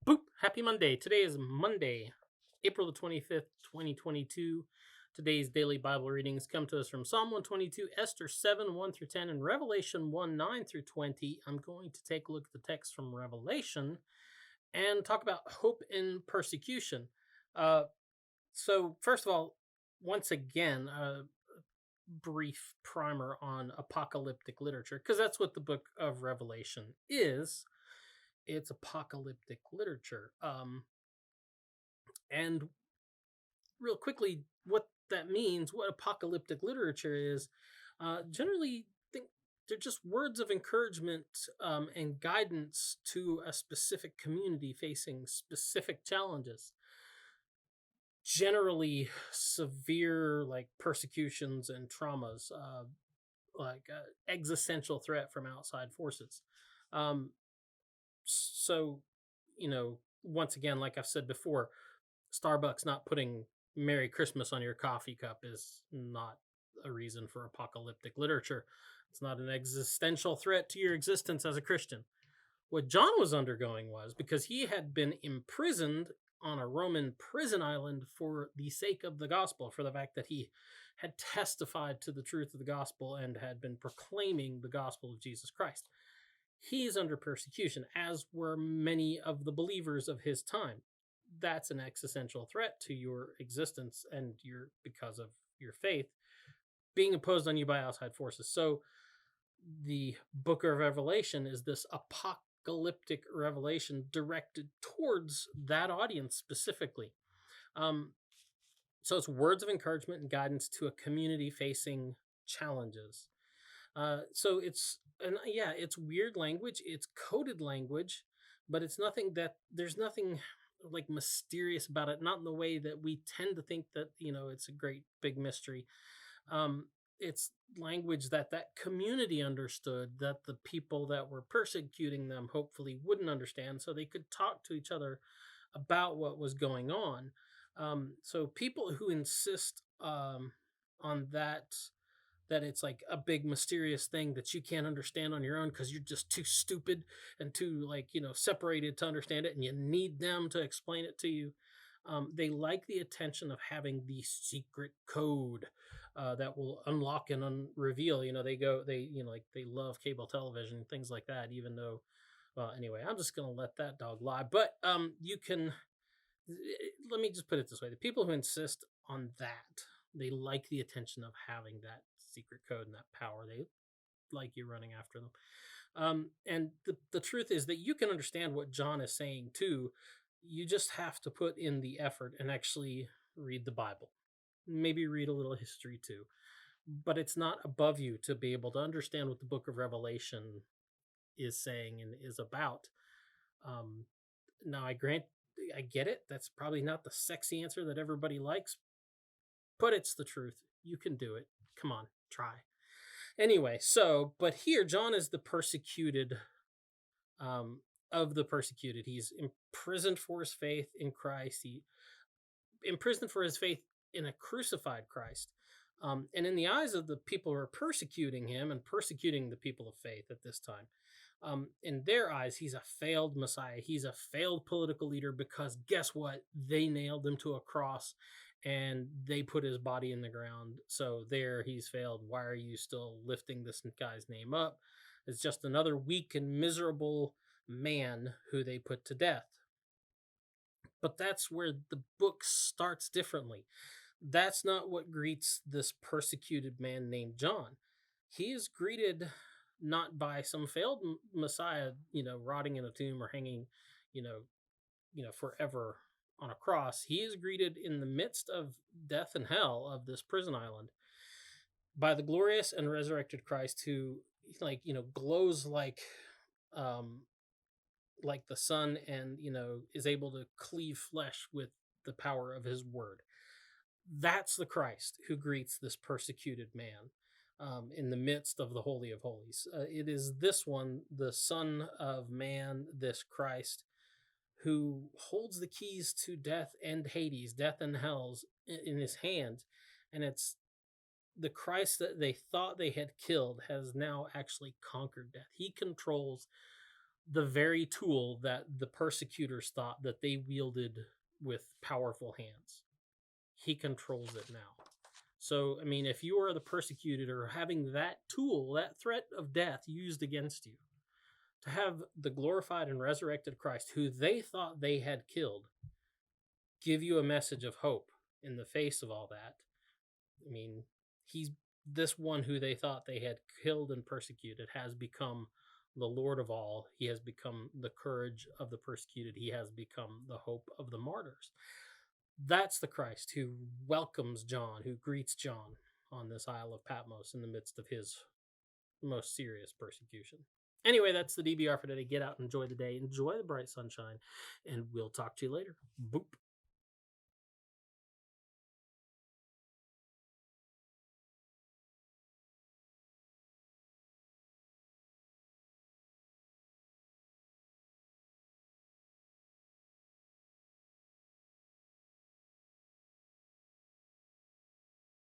Boop! Happy Monday. Today is Monday, April the 25th, 2022. Today's daily Bible readings come to us from Psalm 122, Esther 7, 1 through 10, and Revelation 1, 9 through 20. I'm going to take a look at the text from Revelation and talk about hope in persecution. So, first of all, once again, a brief primer on apocalyptic literature, because that's what the book of Revelation is. It's apocalyptic literature. And real quickly, what that means, what apocalyptic literature is, generally think they're just words of encouragement and guidance to a specific community facing specific challenges. Generally, severe like persecutions and traumas, existential threat from outside forces. Um, so, once again, like I've said before, Starbucks not putting Merry Christmas on your coffee cup is not a reason for apocalyptic literature. It's not an existential threat to your existence as a Christian. What John was undergoing was because he had been imprisoned on a Roman prison island for the sake of the gospel, for the fact that he had testified to the truth of the gospel and had been proclaiming the gospel of Jesus Christ. He's under persecution, as were many of the believers of his time. That's an existential threat to your existence and because of your faith being imposed on you by outside forces. So the book of Revelation is this apocalyptic revelation directed towards that audience specifically. So it's words of encouragement and guidance to a community facing challenges. So it's weird language, it's coded language, but it's nothing there's nothing like mysterious about it, not in the way that we tend to think that it's a great big mystery. It's language that community understood, that the people that were persecuting them hopefully wouldn't understand, so they could talk to each other about what was going on. So people who insist on that it's like a big mysterious thing that you can't understand on your own because you're just too stupid and too separated to understand it, and you need them to explain it to you. They like the attention of having the secret code that will unlock and reveal. They love cable television, things like that, even though, well, anyway, I'm just going to let that dog lie. But let me just put it this way. The people who insist on that, they like the attention of having that secret code and that power. They like you running after them. And the truth is that you can understand what John is saying too. You just have to put in the effort and actually read the Bible. Maybe read a little history too. But it's not above you to be able to understand what the book of Revelation is saying and is about. Now, I get it. That's probably not the sexy answer that everybody likes, but it's the truth. You can do it. Come on, try. Anyway, but here John is the persecuted of the persecuted. He's imprisoned for his faith in Christ. He imprisoned for his faith in a crucified Christ. And in the eyes of the people who are persecuting him and persecuting the people of faith at this time, in their eyes, he's a failed Messiah. He's a failed political leader because guess what? They nailed him to a cross and they put his body in the ground. So there, he's failed. Why are you still lifting this guy's name up? It's just another weak and miserable man who they put to death. But that's where the book starts differently. That's not what greets this persecuted man named John. He is greeted not by some failed Messiah, rotting in a tomb or hanging, forever on a cross. He is greeted in the midst of death and hell of this prison island by the glorious and resurrected Christ, who glows like the sun, and is able to cleave flesh with the power of his word. That's the Christ who greets this persecuted man in the midst of the Holy of Holies. It is this one, the Son of Man, this Christ, who holds the keys to death and Hades, death and hell's, in his hands. And it's the Christ that they thought they had killed has now actually conquered death. He controls the very tool that the persecutors thought that they wielded with powerful hands. He controls it now. So, I mean, if you are the persecuted or having that tool, that threat of death used against you, to have the glorified and resurrected Christ, who they thought they had killed, give you a message of hope in the face of all that. I mean, he's this one who they thought they had killed and persecuted has become the Lord of all. He has become the courage of the persecuted. He has become the hope of the martyrs. That's the Christ who welcomes John, who greets John on this Isle of Patmos in the midst of his most serious persecution. Anyway, that's the DBR for today. Get out and enjoy the day. Enjoy the bright sunshine, and we'll talk to you later. Boop.